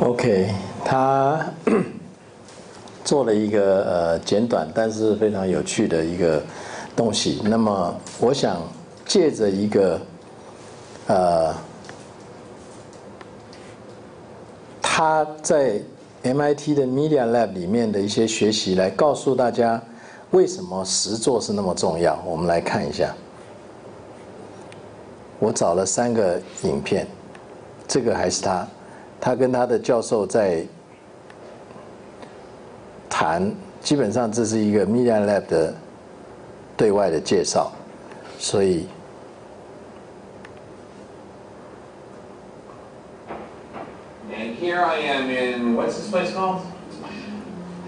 OK， 他做了一个简短但是非常有趣的一个东西。那么我想借着一个他在 MIT 的 Media Lab 里面的一些学习，来告诉大家为什么实作是那么重要。我们来看一下，我找了3个影片，这个还是他跟他的教授在谈，基本上这是一个 Media Lab 的对外的介绍，所以。And here I am in, what's this place called?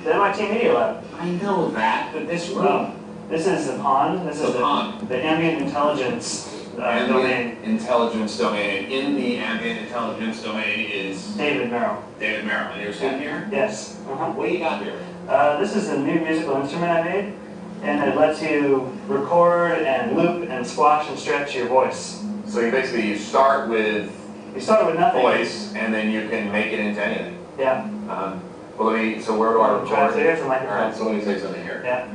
The MIT Media Lab. I know that, but this room. This is the pond. This is the ambient intelligence domain. Intelligence domain. And in the ambient intelligence domain is David Merrill. David Merrill. And you're sitting here? Yes. What do you got here? This is a new musical instrument I made, and it lets you record and loop and squash and stretch your voice. So you start with nothing. Voice, and then you can make it into anything. Yeah. Well, so where do I record? Here's the microphone. All right, so let me say something here. Yeah.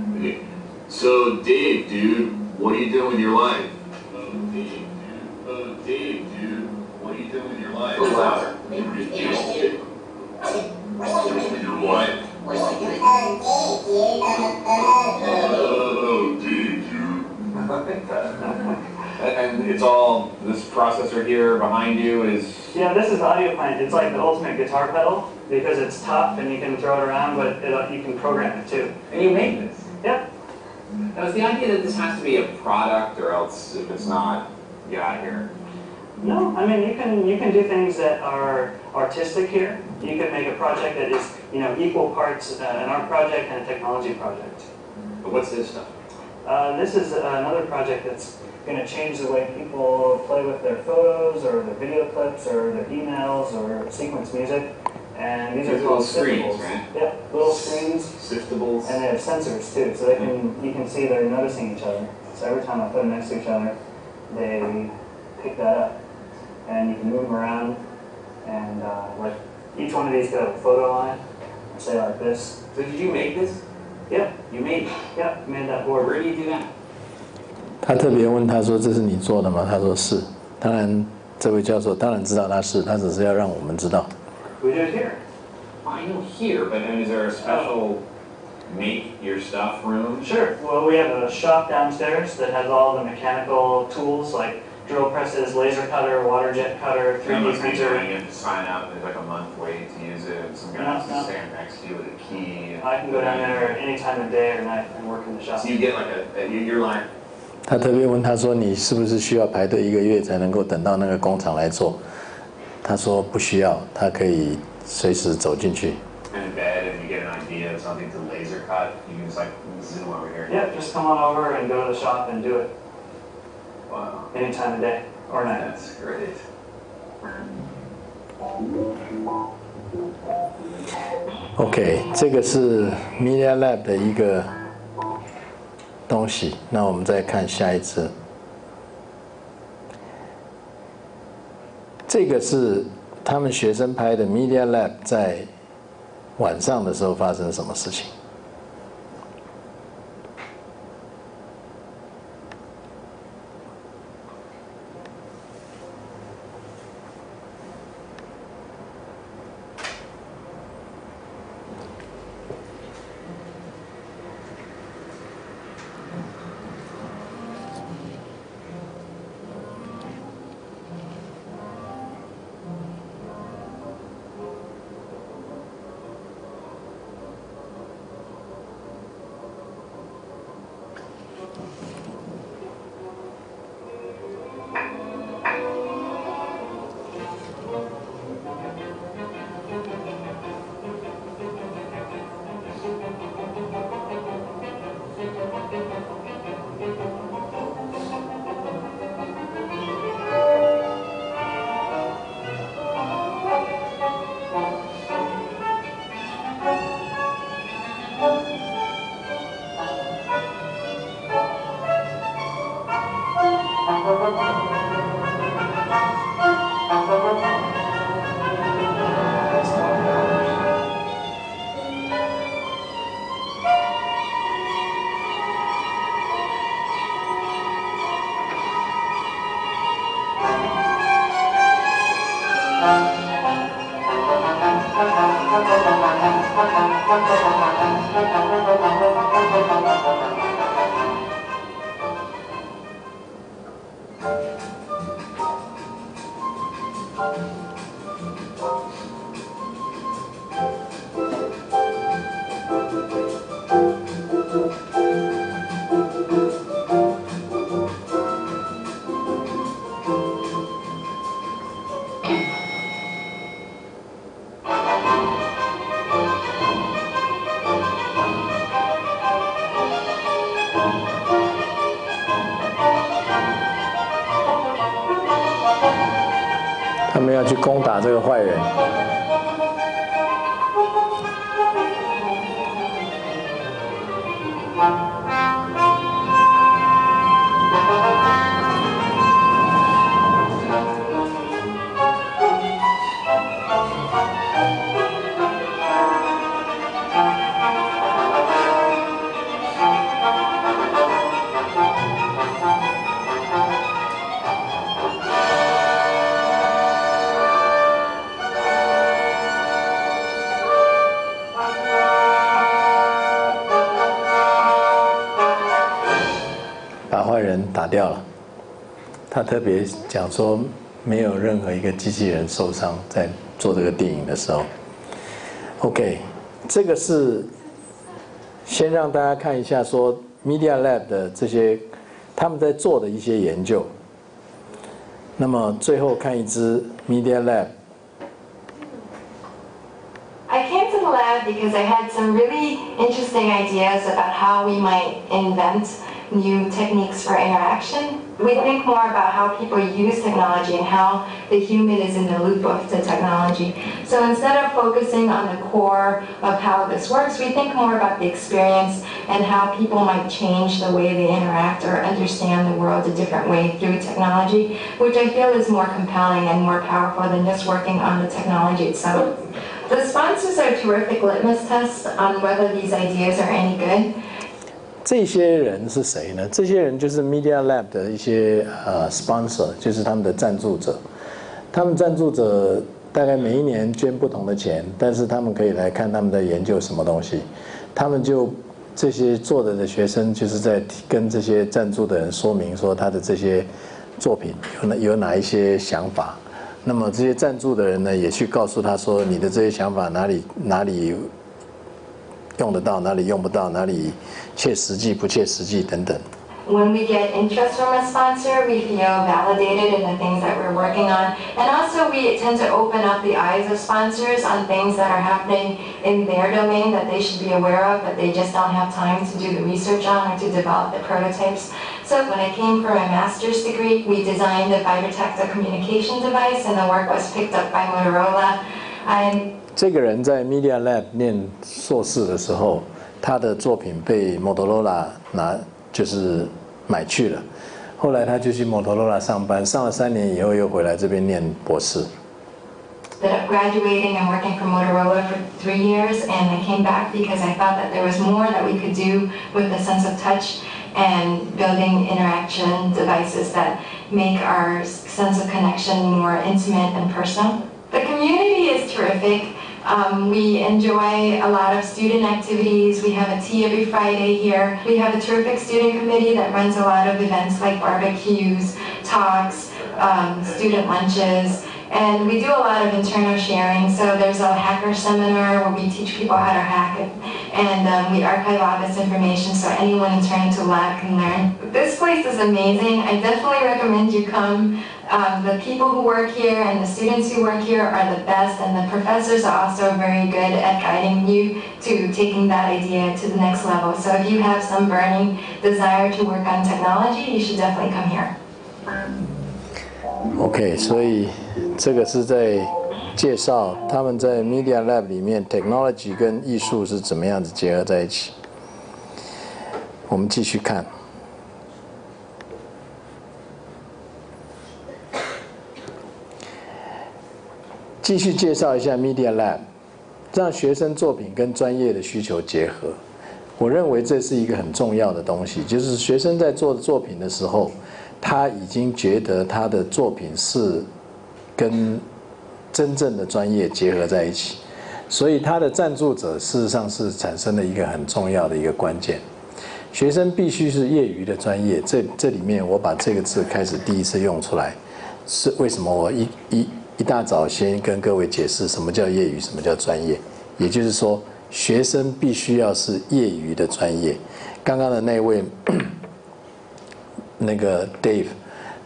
So, Dave, dude, what are you doing with your life? Dave, dude, what are you doing with your life? A little louder. Your what? Oh, Dave, dude. And it's all, this processor here behind you is... Yeah, this is the audio plant. It's like the ultimate guitar pedal because it's tough and you can throw it around, but you can program it too. And you made this? Yep. Now, is the idea that this has to be a product, or else if it's not, get out of here? No, I mean you can do things that are artistic here. You can make a project that is equal parts an art project and a technology project. But what's this stuff? This is another project that's going to change the way people play with their photos or their video clips or their emails or sequence music. And these are little called screens, siftables. right? Yep, little screens. Siftables. And they have sensors too, so you can see they're noticing each other. So every time I put them next to each other, they pick that up. And you can move them around, and like each one of these got a photo on it. Say like this. So did you make this? Yep. You made it? Yep, made that board. Where do you do that? 他特别问他说：“这是你做的吗？”他说：“是。”当然，这位教授当然知道他是，他只是要让我们知道。We do it here. I know here, but is there a special make your stuff room? Sure. Well, we have a shop downstairs that has all the mechanical tools like drill presses, laser cutter, water jet cutter, 3D printer. You have to sign up. There's like a month wait to use it. And some guy has to stand next to you with a key. I can go down there any time of day or night and work in the shop. So you get like you're like. 他特别问他说：“你是不是需要排队1个月才能够等到那个工厂来做？”他说：“不需要，他可以随时走进去。” In bed, if you get an idea of something to laser cut, you can just like zoom over here. Yeah, just come on over and go to the shop and do it. Wow. Any time of day or night. That's great. OK， 这个是 Media Lab 的一个东西。那我们再看下一支。这个是他们学生拍的 Media Lab 在晚上的时候发生什么事情。他们要去攻打这个坏人。把坏人打掉了。他特别讲说，没有任何一个机器人受伤，在做这个电影的时候。OK， 这个是先让大家看一下说 Media Lab 的这些他们在做的一些研究。那么最后看一支 Media Lab。 I came to the lab because I had some really interesting ideas about how we might invent new techniques for interaction. We think more about how people use technology and how the human is in the loop of the technology. So instead of focusing on the core of how this works, we think more about the experience and how people might change the way they interact or understand the world a different way through technology, which I feel is more compelling and more powerful than just working on the technology itself. The sponsors are terrific litmus tests on whether these ideas are any good. 这些人是谁呢？这些人就是 Media Lab 的一些sponsor， 就是他们的赞助者。他们赞助者大概每一年捐不同的钱，但是他们可以来看他们在研究什么东西。他们就这些做的学生就是在跟这些赞助的人说明说他的这些作品有哪一些想法。那么这些赞助的人呢，也去告诉他说你的这些想法哪里用得到，哪里用不到，哪里切实际不切实际等等。When we get interest from a sponsor, we feel validated in the things that we're working on. And also we tend to open up the eyes of sponsors on things that are happening in their domain that they should be aware of, but they just don't have time to do the research on or to develop the prototypes. So when I came for my master's degree, we designed a fiber tactile communication device and the work was picked up by Motorola. 这个人在 Media Lab 念硕士的时候，他的作品被 Motorola 就是买去了。后来他就去 Motorola 上班，上了3年以后又回来这边念博士。Ended up graduating and working for Motorola for 3 years, and I came back because I thought that there was more that we could do with the sense of touch and building interaction devices that make our sense of connection more intimate and personal. The community is terrific. We enjoy a lot of student activities. We have a tea every Friday here. We have a terrific student committee that runs a lot of events like barbecues, talks, student lunches. And we do a lot of internal sharing. So there's a hacker seminar where we teach people how to hack it. And we archive all this information so anyone internal to lab can learn. This place is amazing. I definitely recommend you come. The people who work here and the students who work here are the best, and the professors are also very good at guiding you to taking that idea to the next level. So if you have some burning desire to work on technology, you should definitely come here. OK， 所以这个是在介绍他们在 Media Lab 里面 technology 跟艺术是怎么样子结合在一起。我们继续看。继续介绍一下 Media Lab， 让学生作品跟专业的需求结合。我认为这是一个很重要的东西，就是学生在做作品的时候，他已经觉得他的作品是跟真正的专业结合在一起。所以他的赞助者事实上是产生了一个很重要的一个关键，学生必须是业余的专业。这里面我把这个字开始第一次用出来，是为什么我一大早先跟各位解释什么叫业余，什么叫专业。也就是说，学生必须要是业余的专业。刚刚的那位那个 Dave，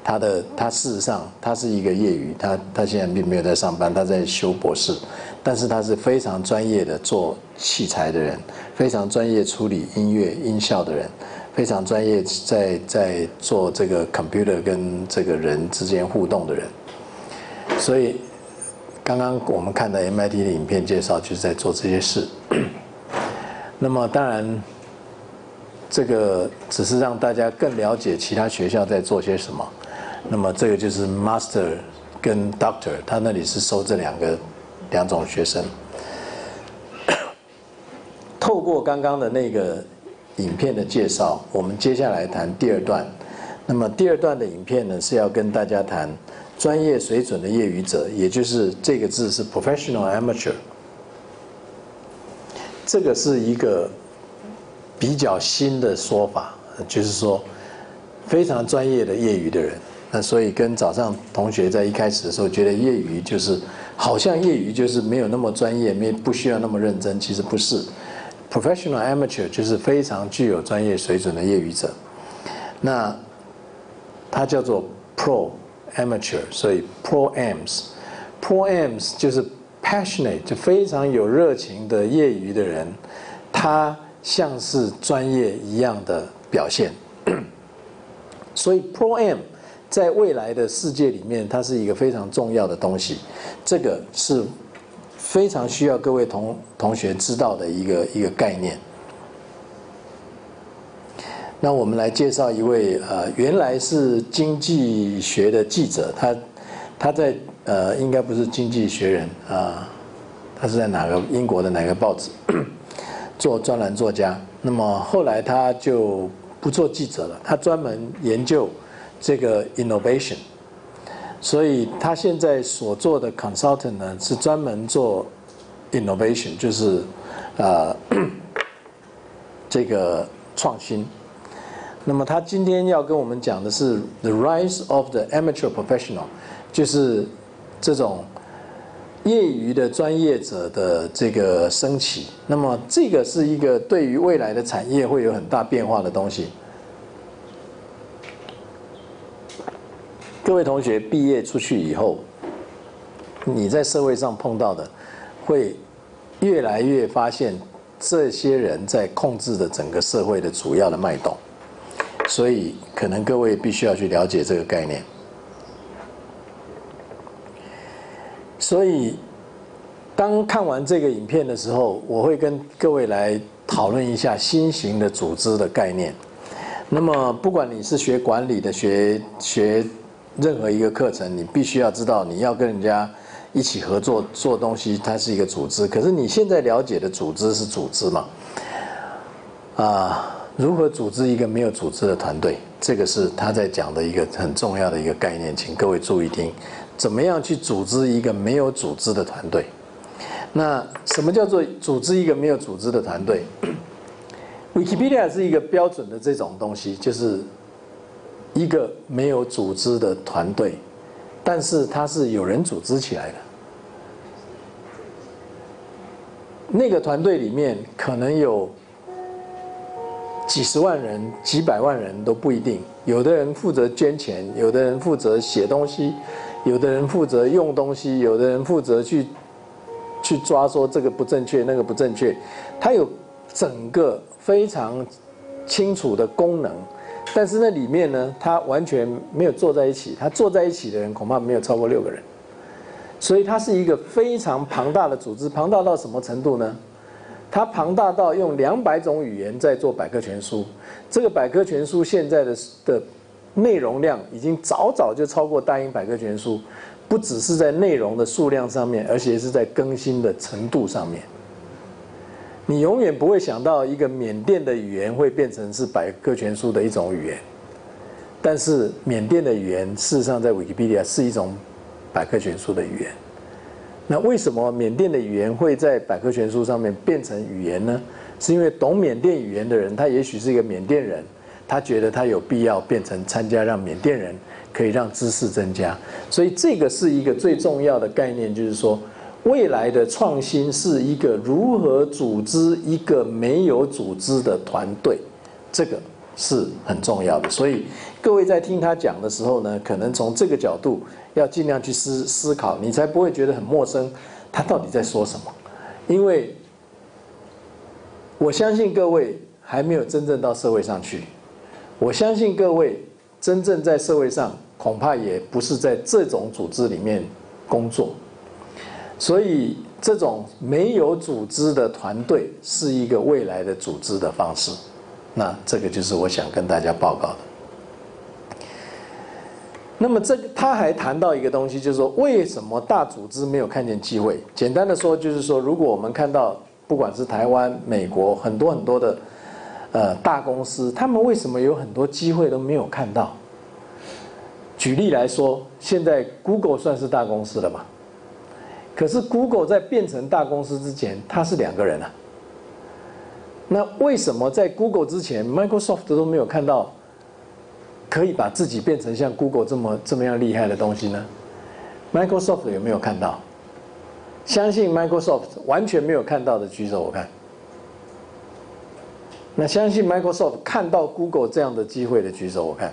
他事实上他是一个业余，他现在并没有在上班，他在修博士，但是他是非常专业的做器材的人，非常专业处理音乐音效的人，非常专业在做这个 computer 跟这个人之间互动的人。所以刚刚我们看的 MIT 的影片介绍就是在做这些事。那么当然这个只是让大家更了解其他学校在做些什么。那么这个就是 Master 跟 Doctor， 他那里是收这两种学生。透过刚刚的那个影片的介绍，我们接下来谈第二段。那么第二段的影片呢，是要跟大家谈专业水准的业余者，也就是这个字是 professional amateur。这个是一个比较新的说法，就是说非常专业的业余的人。那所以跟早上同学在一开始的时候觉得业余就是好像业余就是没有那么专业，不需要那么认真，其实不是。professional amateur 就是非常具有专业水准的业余者。那它叫做 pro-amateur， 所以 pro-ams。pro-ams 就是 passionate， 就非常有热情的业余的人，他像是专业一样的表现。所以 pro-am 在未来的世界里面，它是一个非常重要的东西。这个是非常需要各位同学知道的一个概念。那我们来介绍一位原来是经济学的记者，他在应该不是经济学人他是在英国的哪个报纸做专栏作家。那么后来他就不做记者了，他专门研究这个 innovation， 所以他现在所做的 consultant 呢是专门做 innovation， 就是这个创新。那么他今天要跟我们讲的是 The Rise of the Amateur Professional， 就是这种业余的专业者的这个升起。那么这个是一个对于未来的产业会有很大变化的东西。各位同学毕业出去以后，你在社会上碰到的会越来越发现这些人在控制的整个社会的主要的脉动。所以可能各位必须要去了解这个概念。所以当看完这个影片的时候，我会跟各位来讨论一下新型的组织的概念。那么不管你是学管理的，学任何一个课程，你必须要知道你要跟人家一起合作做东西，它是一个组织。可是你现在了解的组织是组织嘛？如何组织一个没有组织的团队？这个是他在讲的一个很重要的一个概念，请各位注意听。怎么样去组织一个没有组织的团队？那什么叫做组织一个没有组织的团队？ Wikipedia 是一个标准的这种东西，就是一个没有组织的团队，但是它是有人组织起来的。那个团队里面可能有几十万人、几百万人都不一定，有的人负责捐钱，有的人负责写东西，有的人负责用东西，有的人负责去抓说这个不正确，那个不正确。它有整个非常清楚的功能，但是那里面呢，它完全没有坐在一起。它坐在一起的人恐怕没有超过6个人，所以它是一个非常庞大的组织。庞大到什么程度呢？它庞大到用200种语言在做百科全书。这个百科全书现在的内容量已经早就超过大英百科全书，不只是在内容的数量上面，而且是在更新的程度上面。你永远不会想到一个缅甸的语言会变成是百科全书的一种语言，但是缅甸的语言事实上在 Wikipedia 是一种百科全书的语言。那为什么缅甸的语言会在百科全书上面变成语言呢？是因为懂缅甸语言的人，他也许是一个缅甸人，他觉得他有必要变成参加，让缅甸人可以让知识增加。所以这个是一个最重要的概念，就是说未来的创新是一个如何组织一个没有组织的团队，这个是很重要的。所以各位在听他讲的时候呢，可能从这个角度要尽量去思考，你才不会觉得很陌生，他到底在说什么？因为我相信各位还没有真正到社会上去，我相信各位真正在社会上恐怕也不是在这种组织里面工作，所以这种没有组织的团队是一个未来的组织的方式。那这个就是我想跟大家报告的。那么这个他还谈到一个东西，就是说为什么大组织没有看见机会？简单的说，就是说如果我们看到不管是台湾、美国很多的大公司，他们为什么有很多机会都没有看到？举例来说，现在 Google 算是大公司了吧？可是 Google 在变成大公司之前，它是2个人啊。那为什么在 Google 之前 ，Microsoft 都没有看到可以把自己变成像 Google 这么样厉害的东西呢 ？Microsoft 有没有看到？相信 Microsoft 完全没有看到的举手我看。那相信 Microsoft 看到 Google 这样的机会的举手我看。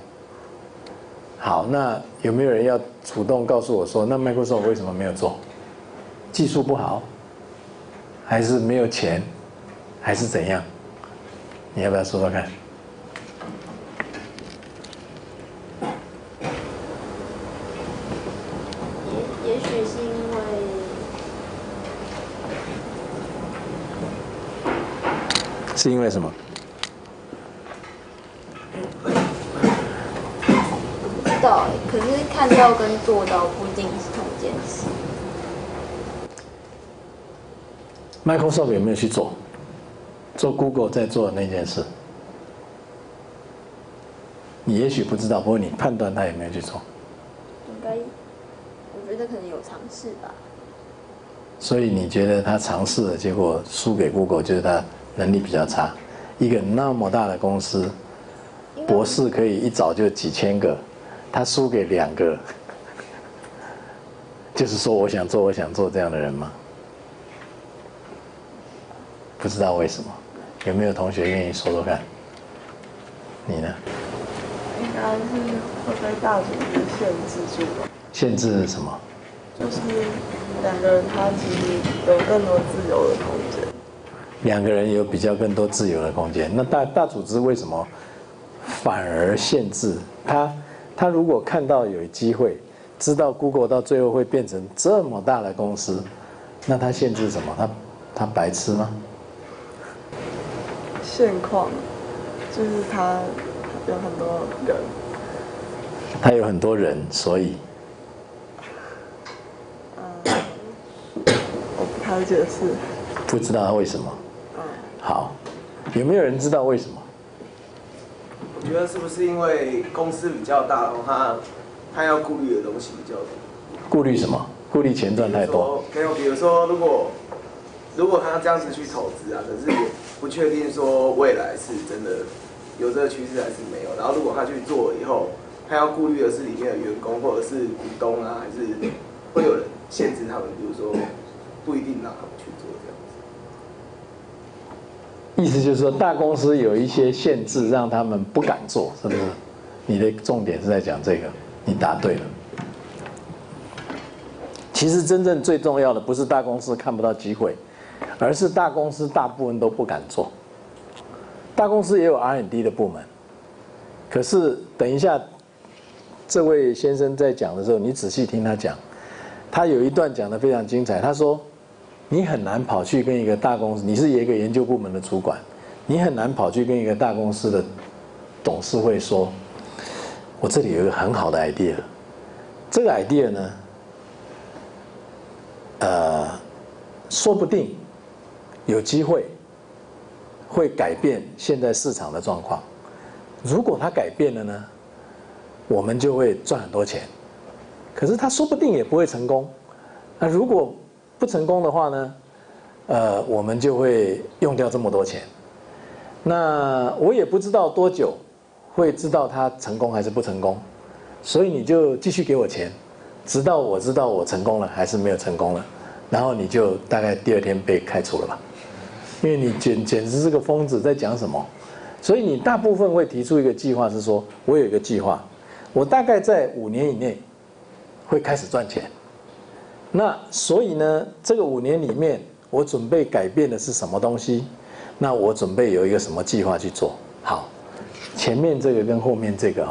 好，那有没有人要主动告诉我说，那 Microsoft 为什么没有做？技术不好，还是没有钱，还是怎样？你要不要说说看？也许是因为是因为什么？不知道可是看到跟做到不一定是同一件事。Microsoft 有没有去做 Google 在做的那件事？你也许不知道，不过你判断他有没有去做？应该，我觉得可能有尝试吧。所以你觉得他尝试了，结果输给 Google， 就是他能力比较差。一个那么大的公司，博士可以一找就几千个，他输给2个，就是说我想做这样的人吗？不知道为什么，有没有同学愿意说说看？你呢？应该是会被大组织限制住吧。限制是什么？就是2个人他其实有更多自由的空间。 2个人有比较更多自由的空间，那大组织为什么反而限制他如果看到有机会，知道 Google 到最后会变成这么大的公司，那他限制什么？他白痴吗？现况就是他有很多人，他有很多人，所以我不太解释，不知道他为什么。好，有没有人知道为什么？我觉得是不是因为公司比较大，然后他要顾虑的东西比较多？顾虑什么？顾虑钱赚太多。没有，比如说如果他这样子去投资啊，可是也不确定说未来是真的有这个趋势还是没有。然后如果他去做了以后，他要顾虑的是里面的员工或者是股东啊，还是会有人限制他们，比如说不一定让他们去做这样子。意思就是说，大公司有一些限制，让他们不敢做，是不是？你的重点是在讲这个，你答对了。其实真正最重要的不是大公司看不到机会，而是大公司大部分都不敢做。大公司也有 R&D 的部门，可是等一下，这位先生在讲的时候，你仔细听他讲，他有一段讲得非常精彩。他说，你很难跑去跟一个大公司，你是一个研究部门的主管，你很难跑去跟一个大公司的董事会说，我这里有一个很好的 idea， 这个 idea 呢，说不定有机会会改变现在市场的状况。如果它改变了呢，我们就会赚很多钱。可是它说不定也不会成功。那如果不成功的话呢，我们就会用掉这么多钱。那我也不知道多久会知道它成功还是不成功，所以你就继续给我钱，直到我知道我成功了还是没有成功了，然后你就大概第2天被开除了吧，因为你简直是个疯子，在讲什么？所以你大部分会提出一个计划，是说我有一个计划，我大概在5年以内会开始赚钱。那所以呢，这个5年里面，我准备改变的是什么东西？那我准备有一个什么计划去做？好，前面这个跟后面这个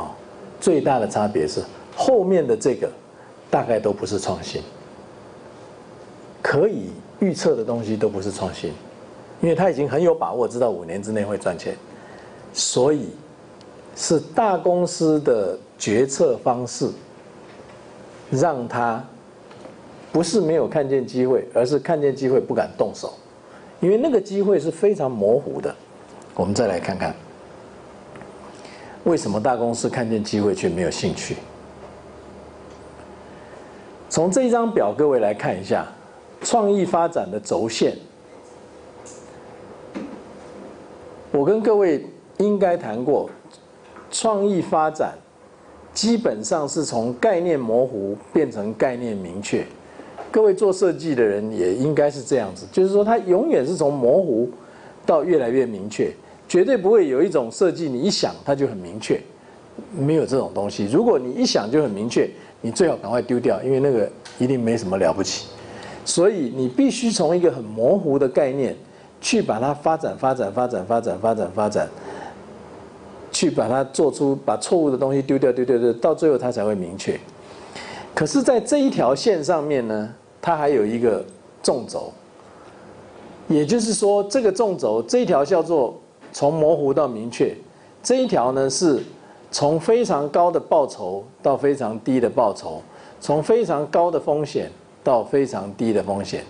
最大的差别是后面的这个大概都不是创新，可以预测的东西都不是创新，因为他已经很有把握知道5年之内会赚钱。所以是大公司的决策方式让他不是没有看见机会，而是看见机会不敢动手，因为那个机会是非常模糊的。我们再来看看为什么大公司看见机会却没有兴趣。从这一张表各位来看一下创意发展的轴线，我跟各位应该谈过，创意发展基本上是从概念模糊变成概念明确。各位做设计的人也应该是这样子，就是说它永远是从模糊到越来越明确，绝对不会有一种设计你一想它就很明确，没有这种东西。如果你一想就很明确，你最好赶快丢掉，因为那个一定没什么了不起。所以你必须从一个很模糊的概念去把它发展，去把它做出，把错误的东西丢掉，到最后它才会明确。可是在这一条线上面呢，它还有一个纵轴，也就是说这个纵轴这一条叫做从模糊到明确，这一条呢是从非常高的报酬到非常低的报酬，从非常高的风险到非常低的风险。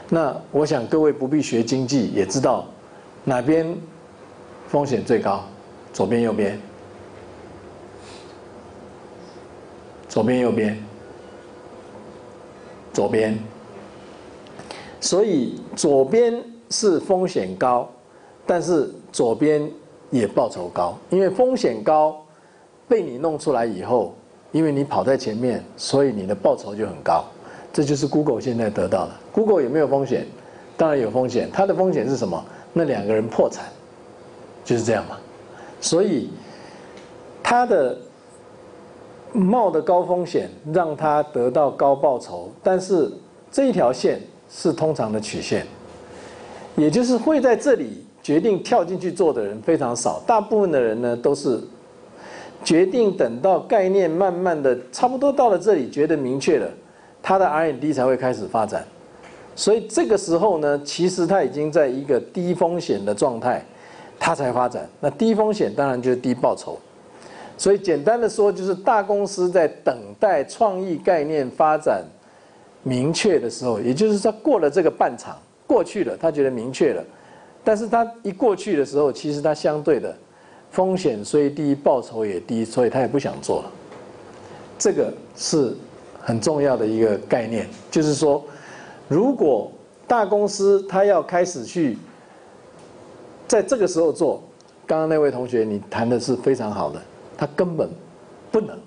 那我想各位不必学经济也知道哪边风险最高，左边右边，左边右边，左边。所以左边是风险高，但是左边也报酬高，因为风险高被你弄出来以后，因为你跑在前面，所以你的报酬就很高。这就是 Google 现在得到的。Google 有没有风险？当然有风险。它的风险是什么？那2个人破产，就是这样嘛。所以它的冒的高风险让它得到高报酬，但是这一条线是通常的曲线，也就是会在这里决定跳进去做的人非常少，大部分的人呢都是决定等到概念慢慢的差不多到了这里，觉得明确了，他的 R&D 才会开始发展。所以这个时候呢，其实他已经在一个低风险的状态，他才发展。那低风险当然就是低报酬。所以简单的说，就是大公司在等待创意概念发展明确的时候，也就是他过了这个半场，过去了，他觉得明确了，但是他一过去的时候，其实他相对的风险虽低，报酬也低，所以他也不想做了。这个是很重要的一个概念，就是说，如果大公司他要开始去在这个时候做，刚刚那位同学你谈的是非常好的，他根本不能，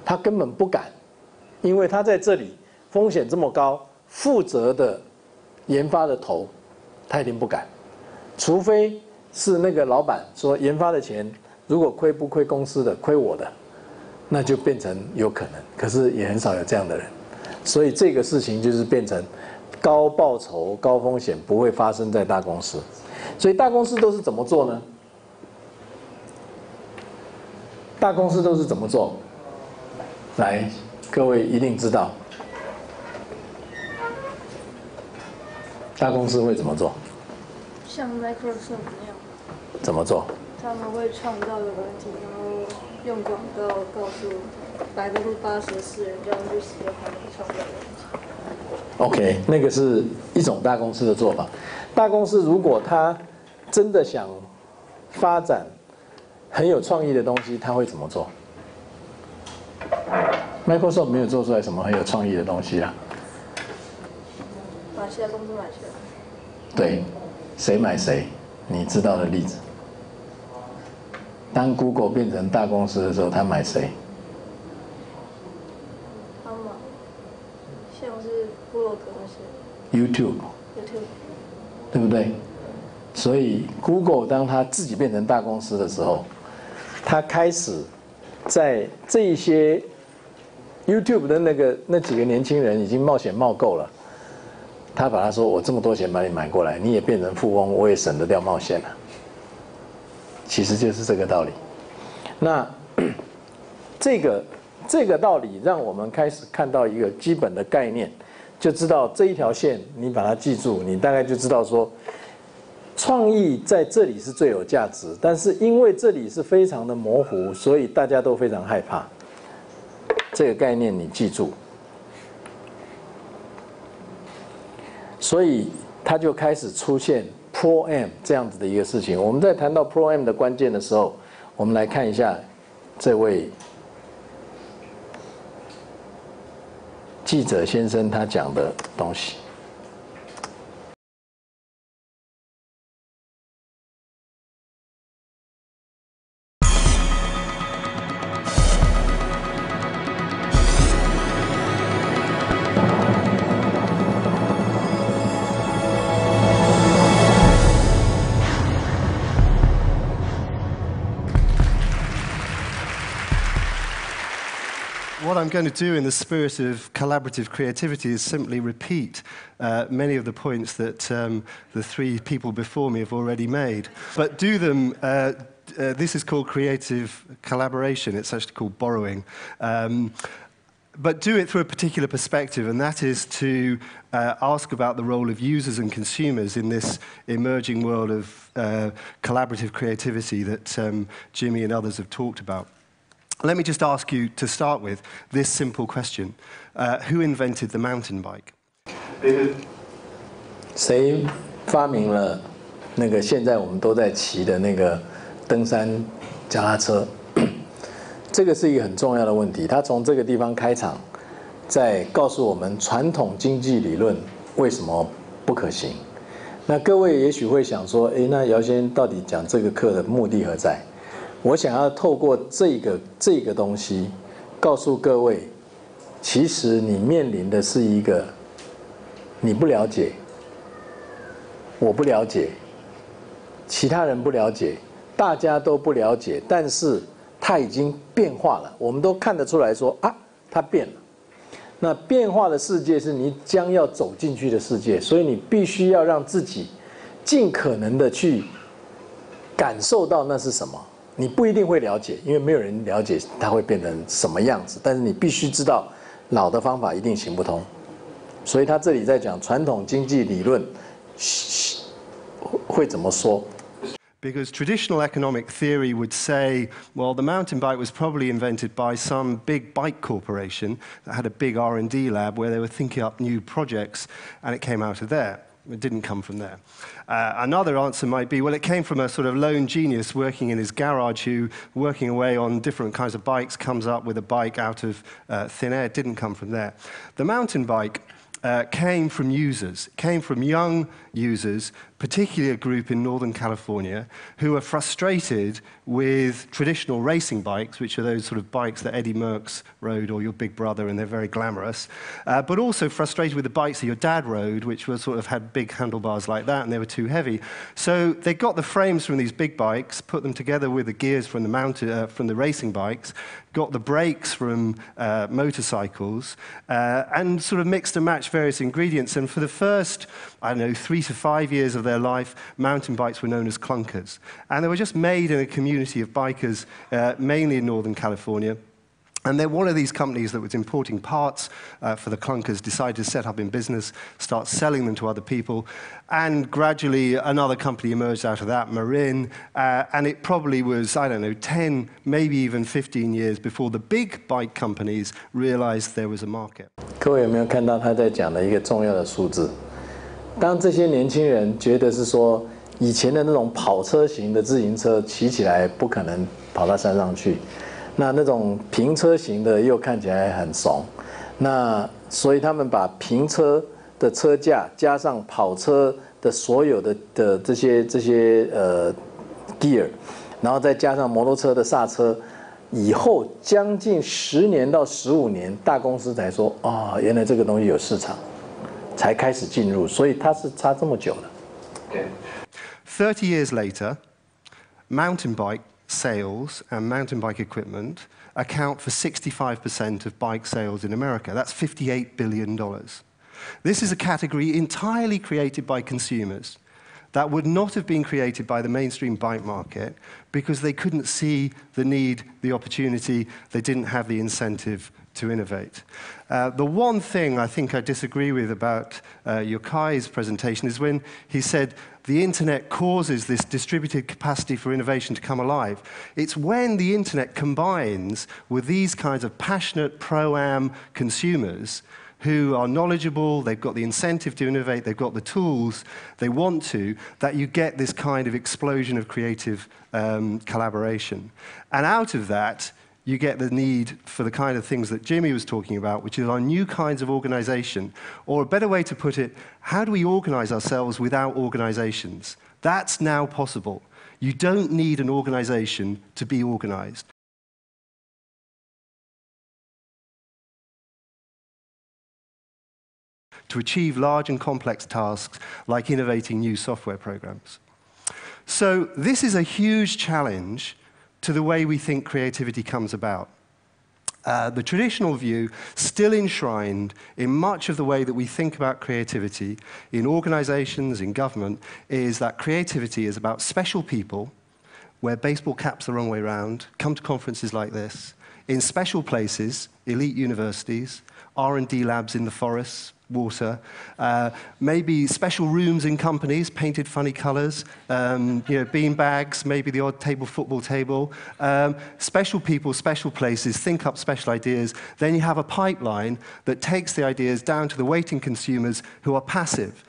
他根本不敢，因为他在这里风险这么高，负责的研发的头他一定不敢，除非是那个老板说研发的钱如果亏不亏公司的，亏我的，那就变成有可能，可是也很少有这样的人。所以这个事情就是变成高报酬高风险不会发生在大公司。所以大公司都是怎么做呢？大公司都是怎么做？来，各位一定知道，大公司会怎么做？像 Microsoft 那样。怎么做？他们会创造个软体，然后用广告告诉84%人叫他们去使用他们创造的软体。OK， 那个是一种大公司的做法。大公司如果他真的想发展很有创意的东西，他会怎么做 ？Microsoft 没有做出来什么很有创意的东西啊。下来，公司买下来。对，谁买谁？你知道的例子。当 Google 变成大公司的时候，他买谁？他买，像是部落格那些。YouTube， 对不对？所以 Google 当他自己变成大公司的时候，他开始在这一些 YouTube 的那几个年轻人已经冒险冒够了，他把他说我这么多钱把你买过来，你也变成富翁，我也省得掉冒险了。其实就是这个道理。那这个道理让我们开始看到一个基本的概念，就知道这一条线你把它记住，你大概就知道说，创意在这里是最有价值，但是因为这里是非常的模糊，所以大家都非常害怕。这个概念你记住，所以它就开始出现 pro-am 这样子的一个事情。我们在谈到 pro-am 的关键的时候，我们来看一下这位记者先生他讲的东西。What I'm going to do in the spirit of collaborative creativity is simply repeat many of the points that the three people before me have already made, but do them. This is called creative collaboration. It's actually called borrowing. But do it through a particular perspective, and that is to ask about the role of users and consumers in this emerging world of collaborative creativity that Jimmy and others have talked about. Let me just ask you to start with this simple question. Who invented the mountain bike? 谁发明了那个现在我们都在骑的那个登山脚踏车？这个是一个很重要的问题。他从这个地方开场，在告诉我们传统经济理论为什么不可行。那各位也许会想说，那姚先生到底讲这个课的目的何在？我想要透过这个东西，告诉各位，其实你面临的是一个你不了解，我不了解，其他人不了解，大家都不了解，但是它已经变化了，我们都看得出来说啊，它变了。那变化的世界是你将要走进去的世界，所以你必须要让自己尽可能的去感受到那是什么。你不一定会了解，因为没有人了解它会变成什么样子。但是你必须知道，老的方法一定行不通。所以他这里在讲传统经济理论会怎么说？ Because traditional economic theory would say, well, the mountain bike was probably invented by some big bike corporation that had a big R&D lab where they were thinking up new projects, and it came out of there. It didn't come from there. Another answer might be, well, it came from a sort of lone genius working in his garage who, working away on different kinds of bikes, comes up with a bike out of thin air. It didn't come from there. The mountain bike came from users, came from young users, particularly a group in Northern California, who are frustrated with traditional racing bikes, which are those sort of bikes that Eddie Merckx rode or your big brother, and they're very glamorous, but also frustrated with the bikes that your dad rode, which were sort of had big handlebars like that, and they were too heavy. So they got the frames from these big bikes, put them together with the gears from the racing bikes, got the brakes from motorcycles, and sort of mixed and matched various ingredients. And for the first, I don't know, 3 to 5 years of their life, mountain bikes were known as clunkers. And they were just made in a community of bikers, mainly in Northern California. And then one of these companies that was importing parts for the clunkers decided to set up in business, start selling them to other people. And gradually another company emerged out of that, Marin. And it probably was, I don't know, 10, maybe even 15 years before the big bike companies realized there was a market. 各位有没有看到他在讲的一个重要的数字？当这些年轻人觉得是说，以前的那种跑车型的自行车骑起来不可能跑到山上去。那种平车型的又看起来很怂，那所以他们把平车的车架，加上跑车的所有的这些gear， 然后再加上摩托车的刹车，以后将近10年到15年，大公司才说原来这个东西有市场，才开始进入，所以它是差这么久了。Okay. 30 years later, mountain bike sales and mountain bike equipment account for 65% of bike sales in America. That's $58 billion. This is a category entirely created by consumers that would not have been created by the mainstream bike market because they couldn't see the need, the opportunity, they didn't have the incentive to innovate. The one thing I think I disagree with about Yokai's presentation is when he said the internet causes this distributed capacity for innovation to come alive. It's when the internet combines with these kinds of passionate pro-am consumers who are knowledgeable, they've got the incentive to innovate, they've got the tools, they want to, that you get this kind of explosion of creative collaboration. And out of that, you get the need for the kind of things that Jimmy was talking about, which is our new kinds of organization. Or a better way to put it, how do we organize ourselves without organizations? That's now possible. You don't need an organization to be organized. To achieve large and complex tasks like innovating new software programs. So this is a huge challenge to the way we think creativity comes about. The traditional view, still enshrined in much of the way that we think about creativity in organizations, in government, is that creativity is about special people, wear baseball caps the wrong way around, come to conferences like this, in special places, elite universities, R&D labs in the forests, water, maybe special rooms in companies, painted funny colors, bean bags, maybe the odd football table, special people, special places, think up special ideas. Then you have a pipeline that takes the ideas down to the waiting consumers who are passive.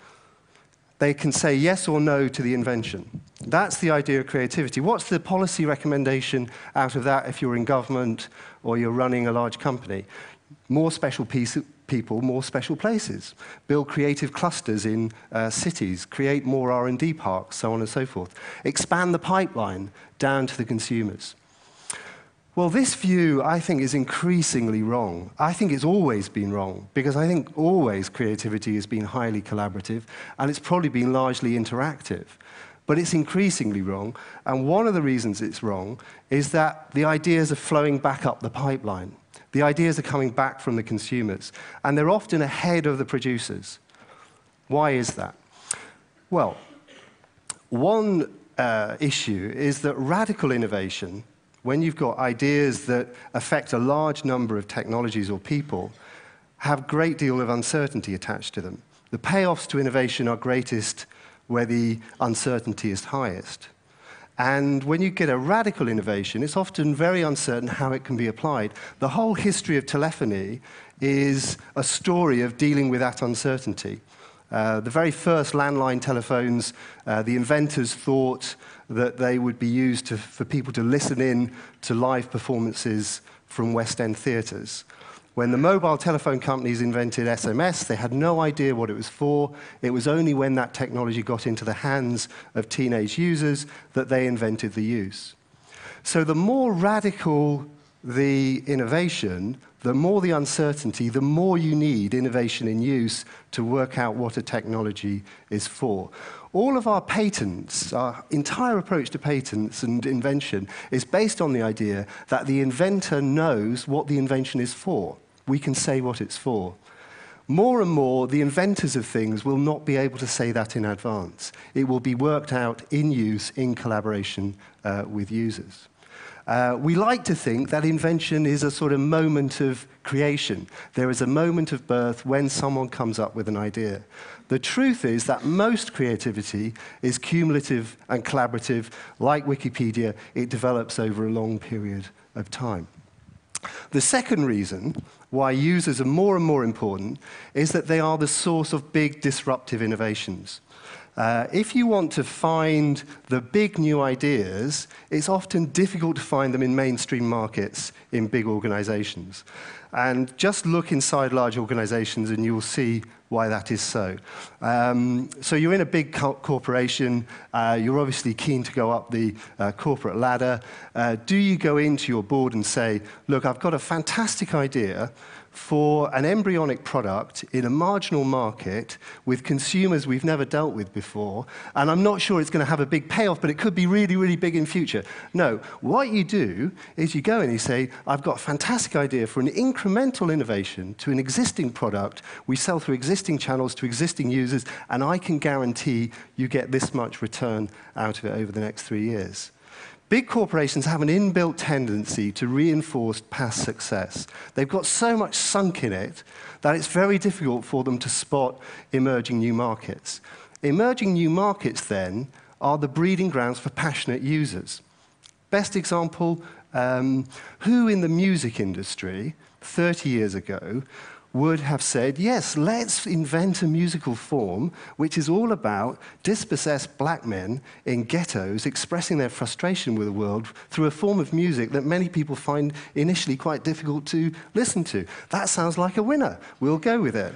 They can say yes or no to the invention. That's the idea of creativity. What's the policy recommendation out of that if you're in government or you're running a large company? More special people, more special places. Build creative clusters in cities. Create more R&D parks, so on and so forth. Expand the pipeline down to the consumers. Well, this view, I think, is increasingly wrong. I think it's always been wrong, because I think always creativity has been highly collaborative, and it's probably been largely interactive. But it's increasingly wrong, and one of the reasons it's wrong is that the ideas are flowing back up the pipeline. The ideas are coming back from the consumers, and they're often ahead of the producers. Why is that? Well, one issue is that radical innovation, when you've got ideas that affect a large number of technologies or people, have a great deal of uncertainty attached to them. The payoffs to innovation are greatest where the uncertainty is highest. And when you get a radical innovation, it's often very uncertain how it can be applied. The whole history of telephony is a story of dealing with that uncertainty. The very first landline telephones, the inventors thought that they would be used for people to listen in to live performances from West End theatres. When the mobile telephone companies invented SMS, they had no idea what it was for. It was only when that technology got into the hands of teenage users that they invented the use. So the more radical the innovation, the more the uncertainty, the more you need innovation in use to work out what a technology is for. All of our patents, our entire approach to patents and invention is based on the idea that the inventor knows what the invention is for. We can say what it's for. More and more, the inventors of things will not be able to say that in advance. It will be worked out in use, in collaboration with users. We like to think that invention is a sort of moment of creation. There is a moment of birth when someone comes up with an idea. The truth is that most creativity is cumulative and collaborative. Like Wikipedia, it develops over a long period of time. The second reason why users are more and more important is that they are the source of big disruptive innovations. If you want to find the big new ideas, it's often difficult to find them in mainstream markets in big organizations. And just look inside large organizations and you'll see why that is so. So you're in a big corporation, you're obviously keen to go up the corporate ladder. Do you go into your board and say, look, I've got a fantastic idea for an embryonic product in a marginal market with consumers we've never dealt with before, and I'm not sure it's going to have a big payoff, but it could be really, really big in future. No, what you do is you go and you say, I've got a fantastic idea for an incremental innovation to an existing product we sell through existing channels to existing users, and I can guarantee you get this much return out of it over the next 3 years. Big corporations have an inbuilt tendency to reinforce past success. They've got so much sunk in it that it's very difficult for them to spot emerging new markets. Emerging new markets, then, are the breeding grounds for passionate users. Best example, who in the music industry 30 years ago would have said, yes, let's invent a musical form which is all about dispossessed black men in ghettos expressing their frustration with the world through a form of music that many people find initially quite difficult to listen to. That sounds like a winner. We'll go with it.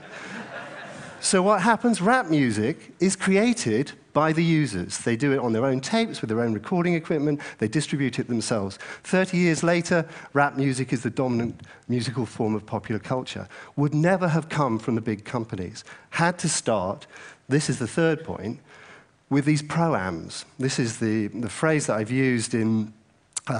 So what happens? Rap music is created by the users. They do it on their own tapes with their own recording equipment. They distribute it themselves. 30 years later, rap music is the dominant musical form of popular culture. Would never have come from the big companies. Had to start, this is the third point, with these pro-ams. This is the phrase that I've used in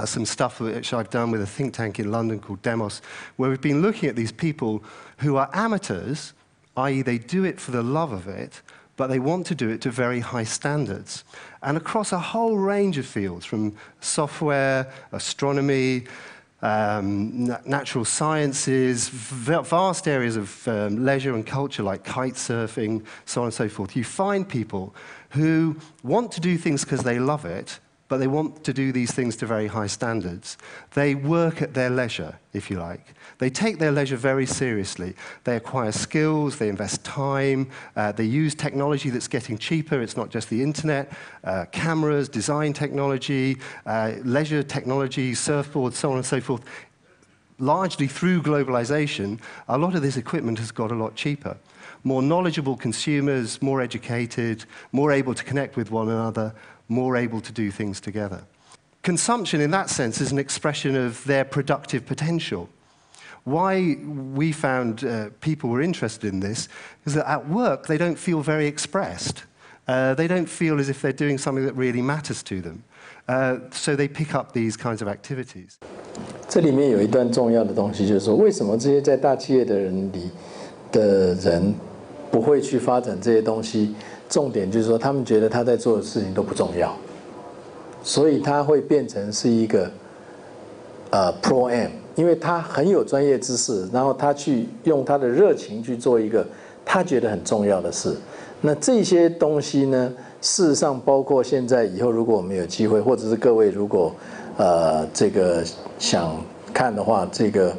some stuff which I've done with a think tank in London called Demos, where we've been looking at these people who are amateurs, i.e. they do it for the love of it, but they want to do it to very high standards. And across a whole range of fields, from software, astronomy, natural sciences, vast areas of leisure and culture like kite surfing, so on and so forth. You find people who want to do things because they love it, but they want to do these things to very high standards. They work at their leisure, if you like. They take their leisure very seriously. They acquire skills, they invest time, they use technology that's getting cheaper. It's not just the internet, cameras, design technology, leisure technology, surfboards, so on and so forth. Largely through globalization, a lot of this equipment has got a lot cheaper. More knowledgeable consumers, more educated, more able to connect with one another, more able to do things together. Consumption, in that sense, is an expression of their productive potential. Why we found people were interested in this is that at work, they don't feel very expressed. They don't feel as if they're doing something that really matters to them. So they pick up these kinds of activities. 这里面有一段重要的东西，就是说，为什么这些在大企业的人不会去发展这些东西？重点就是说，他们觉得他在做的事情都不重要，所以他会变成是一个pro-am， 因为他很有专业知识，然后他去用他的热情去做一个他觉得很重要的事。那这些东西呢，事实上包括现在以后，如果我们有机会，或者是各位如果这个想看的话，这个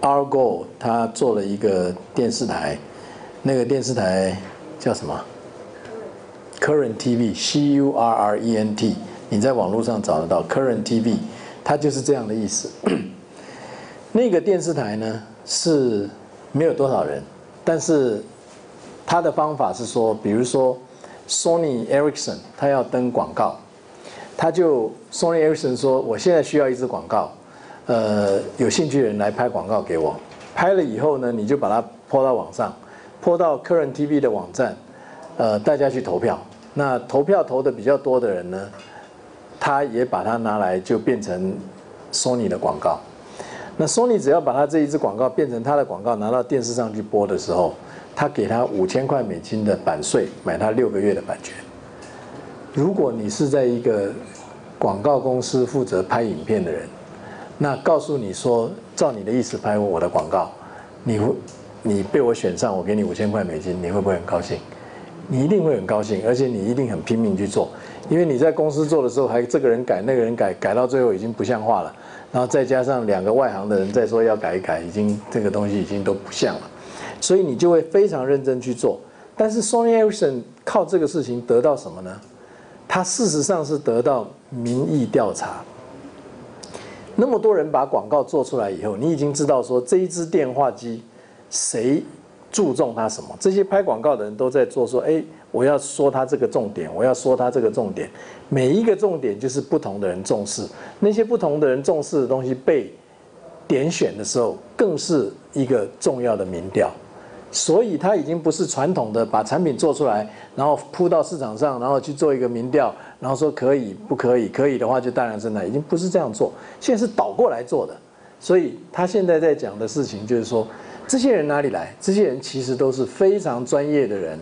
Argo 他做了一个电视台，那个电视台叫什么 ？Current TV CURRENT， 你在网络上找得到 Current TV， 它就是这样的意思。那个电视台呢是没有多少人，但是它的方法是说，比如说 Sony Ericsson 他要登广告，他就 Sony Ericsson 说，我现在需要一支广告，有兴趣的人来拍广告给我，拍了以后呢，你就把它抛到网上。泼到 Current TV 的网站，大家去投票。那投票投的比较多的人呢，他也把它拿来就变成 Sony 的广告。那 Sony 只要把它这一支广告变成他的广告，拿到电视上去播的时候，他给他$5000的版税，买他6个月的版权。如果你是在一个广告公司负责拍影片的人，那告诉你说，照你的意思拍我的广告，你被我选上，我给你$5000，你会不会很高兴？你一定会很高兴，而且你一定很拼命去做，因为你在公司做的时候，还这个人改那个人改，改到最后已经不像话了，然后再加上2个外行的人再说要改一改，已经这个东西已经都不像了，所以你就会非常认真去做。但是 Sony Ericsson 靠这个事情得到什么呢？它事实上是得到民意调查。那么多人把广告做出来以后，你已经知道说这一支电话机谁注重它什么。这些拍广告的人都在做说，哎，我要说它这个重点，我要说它这个重点。每一个重点就是不同的人重视，那些不同的人重视的东西被点选的时候，更是一个重要的民调。所以它已经不是传统的把产品做出来，然后铺到市场上，然后去做一个民调，然后说可以不可以，可以的话就当然是那，已经不是这样做，现在是倒过来做的。所以他现在在讲的事情就是说，这些人哪里来？这些人其实都是非常专业的人，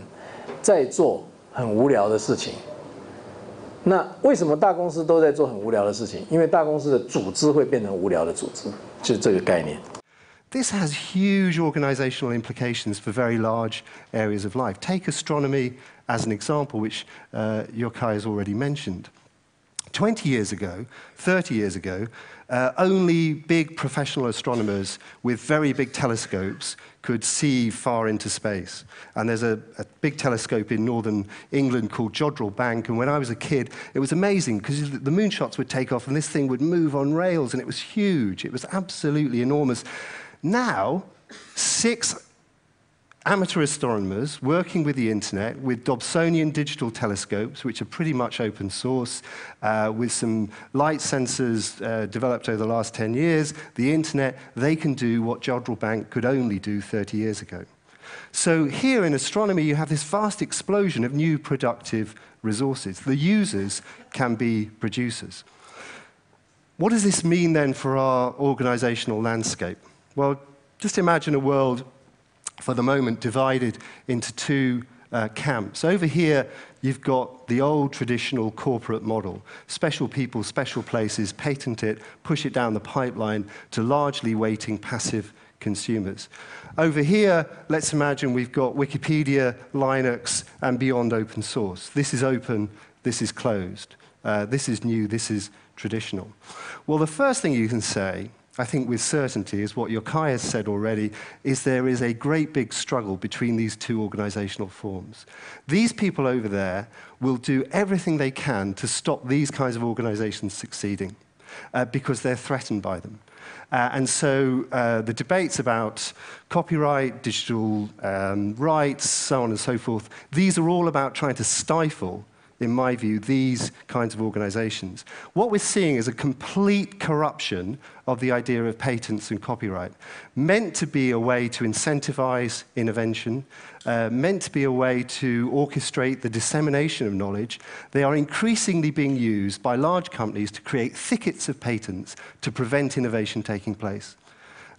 在做很无聊的事情。那为什么大公司都在做很无聊的事情？因为大公司的组织会变成无聊的组织，就是这个概念。This has huge organizational implications for very large areas of life. Take astronomy as an example, which Yokai has already mentioned. 20 years ago, 30 years ago, only big professional astronomers with very big telescopes could see far into space. And there's a big telescope in northern England called Jodrell Bank, and when I was a kid, it was amazing because the moonshots would take off and this thing would move on rails, and it was huge. It was absolutely enormous. Now, 6 amateur astronomers working with the internet, with Dobsonian digital telescopes, which are pretty much open source, with some light sensors developed over the last 10 years, the internet, they can do what Jodrell Bank could only do 30 years ago. So here in astronomy, you have this vast explosion of new productive resources. The users can be producers. What does this mean then for our organizational landscape? Well, just imagine a world, for the moment, divided into 2 camps. Over here, you've got the old traditional corporate model. Special people, special places, patent it, push it down the pipeline to largely waiting passive consumers. Over here, let's imagine we've got Wikipedia, Linux, and beyond open source. This is open, this is closed. This is new, this is traditional. Well, the first thing you can say, I think with certainty, is what Yokai has said already, is there is a great big struggle between these 2 organizational forms. These people over there will do everything they can to stop these kinds of organizations succeeding because they're threatened by them. And so the debates about copyright, digital rights, so on and so forth, these are all about trying to stifle, in my view, these kinds of organizations. What we're seeing is a complete corruption of the idea of patents and copyright, meant to be a way to incentivize innovation, meant to be a way to orchestrate the dissemination of knowledge. They are increasingly being used by large companies to create thickets of patents to prevent innovation taking place.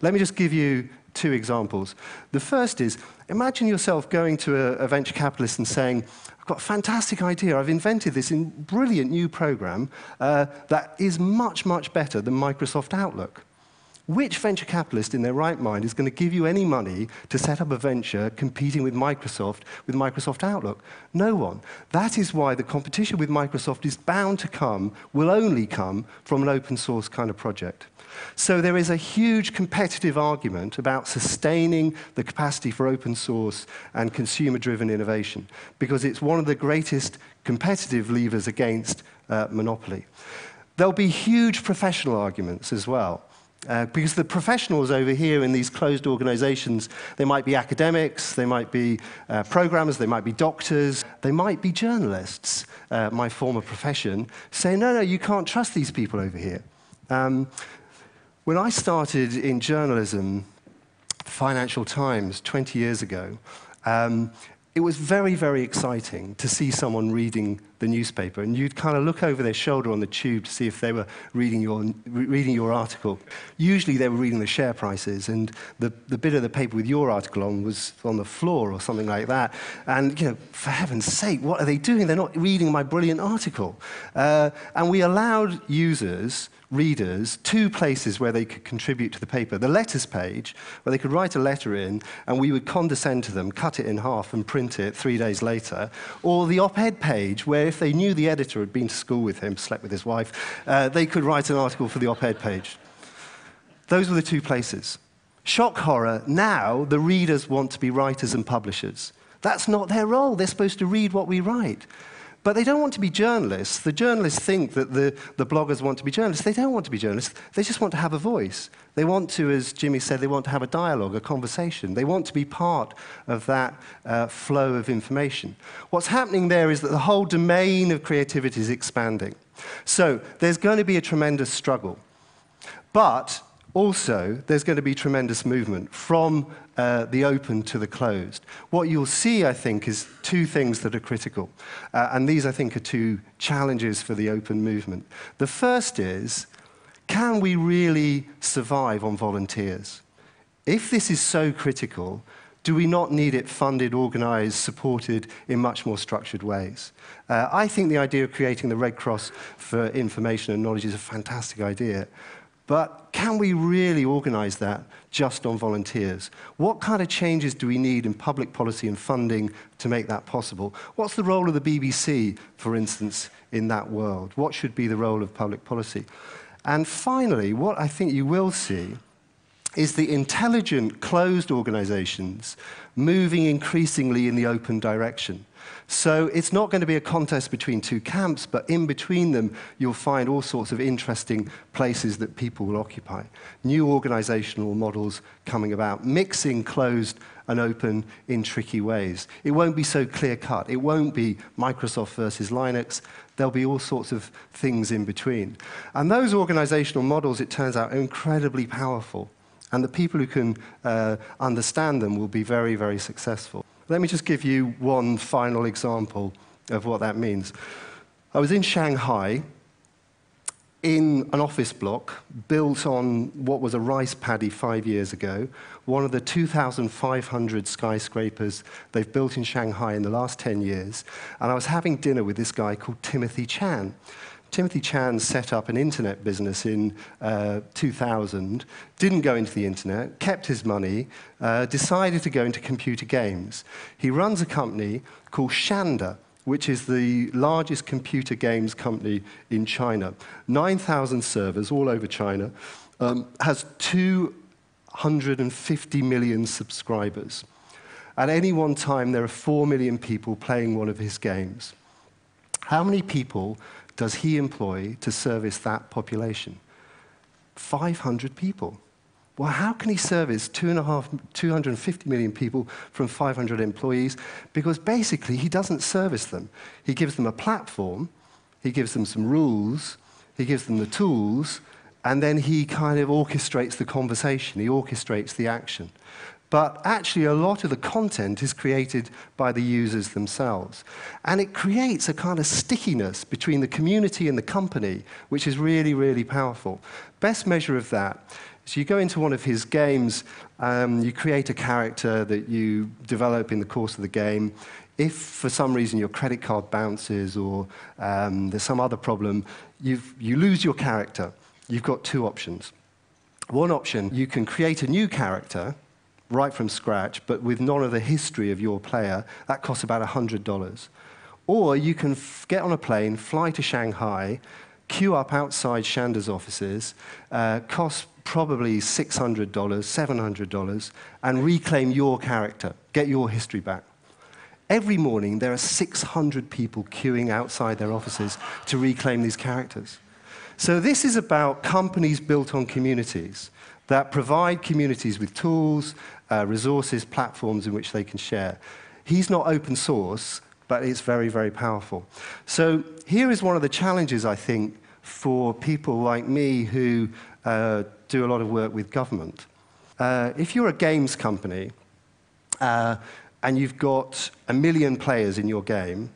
Let me just give you 2 examples. The first is, imagine yourself going to a venture capitalist and saying, I've got a fantastic idea. I've invented this brilliant new program that is much, much better than Microsoft Outlook. Which venture capitalist in their right mind is going to give you any money to set up a venture competing with Microsoft Outlook? No one. That is why the competition with Microsoft is bound to come, will only come from an open source kind of project. So there is a huge competitive argument about sustaining the capacity for open source and consumer-driven innovation, because it's one of the greatest competitive levers against monopoly. There'll be huge professional arguments as well. Because the professionals over here in these closed organizations, they might be academics, they might be programmers, they might be doctors, they might be journalists, my former profession, say, no, you can't trust these people over here. When I started in journalism, Financial Times, 20 years ago, it was very, very exciting to see someone reading the newspaper, and you'd kind of look over their shoulder on the tube to see if they were reading your article. Usually they were reading the share prices, and the bit of the paper with your article on was on the floor or something like that. And, you know, for heaven's sake, what are they doing? They're not reading my brilliant article. And we allowed users, readers, 2 places where they could contribute to the paper. The letters page, where they could write a letter in, and we would condescend to them, cut it in half and print it 3 days later. Or the op-ed page, where if they knew the editor had been to school with him, slept with his wife, they could write an article for the op-ed page. Those were the 2 places. Shock horror, now the readers want to be writers and publishers. That's not their role. They're supposed to read what we write. But they don't want to be journalists. The journalists think that the bloggers want to be journalists. They don't want to be journalists. They just want to have a voice. They want to, as Jimmy said, they want to have a dialogue, a conversation. They want to be part of that flow of information. What's happening there is that the whole domain of creativity is expanding. So there's going to be a tremendous struggle. But also, there's going to be tremendous movement from the open to the closed. What you'll see, I think, is two things that are critical. And these, I think, are two challenges for the open movement. The first is, can we really survive on volunteers? If this is so critical, do we not need it funded, organized, supported in much more structured ways? I think the idea of creating the Red Cross for information and knowledge is a fantastic idea. But can we really organize that just on volunteers? What kind of changes do we need in public policy and funding to make that possible? What's the role of the BBC, for instance, in that world? What should be the role of public policy? And finally, what I think you will see is the intelligent, closed organizations moving increasingly in the open direction. So it's not going to be a contest between two camps, but in between them, you'll find all sorts of interesting places that people will occupy. New organizational models coming about, mixing closed and open in tricky ways. It won't be so clear-cut. It won't be Microsoft versus Linux. There'll be all sorts of things in between. And those organizational models, it turns out, are incredibly powerful. And the people who can understand them will be very, very successful. Let me just give you one final example of what that means. I was in Shanghai in an office block built on what was a rice paddy 5 years ago, one of the 2,500 skyscrapers they've built in Shanghai in the last 10 years. And I was having dinner with this guy called Timothy Chan. Timothy Chan set up an internet business in 2000, didn't go into the internet, kept his money, decided to go into computer games. He runs a company called Shanda, which is the largest computer games company in China. 9,000 servers all over China, has 250 million subscribers. At any one time, there are 4 million people playing one of his games. How many people does he employ to service that population? 500 people. Well, how can he service 250 million people from 500 employees? Because basically, he doesn't service them. He gives them a platform, he gives them some rules, he gives them the tools, and then he kind of orchestrates the conversation, he orchestrates the action. But actually, a lot of the content is created by the users themselves. And it creates a kind of stickiness between the community and the company, which is really, really powerful. Best measure of that is you go into one of his games, you create a character that you develop in the course of the game. If, for some reason, your credit card bounces or there's some other problem, you lose your character. You've got two options. One option, you can create a new character right from scratch, but with none of the history of your player. That costs about $100. Or you can get on a plane, fly to Shanghai, queue up outside Shanda's offices, cost probably $600, $700, and reclaim your character, get your history back. Every morning, there are 600 people queuing outside their offices to reclaim these characters. So this is about companies built on communities that provide communities with tools, resources, platforms in which they can share. He's not open source, but it's very, very powerful. So here is one of the challenges, I think, for people like me who do a lot of work with government. If you're a games company and you've got 1 million players in your game,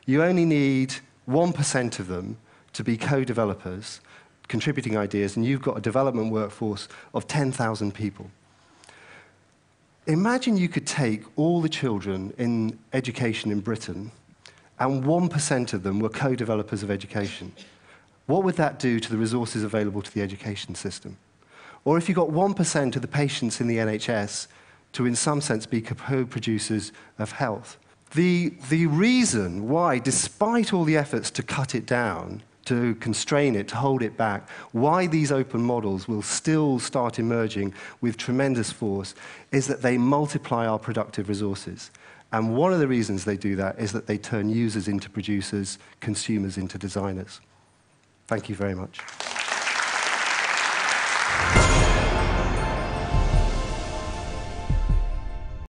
you only need 1% of them to be co-developers, contributing ideas, and you've got a development workforce of 10,000 people. Imagine you could take all the children in education in Britain, and 1% of them were co-developers of education. What would that do to the resources available to the education system? Or if you got 1% of the patients in the NHS to, in some sense, be co-producers of health. The reason why, despite all the efforts to cut it down, to constrain it, to hold it back, why these open models will still start emerging with tremendous force is that they multiply our productive resources. And one of the reasons they do that is that they turn users into producers, consumers into designers. Thank you very much.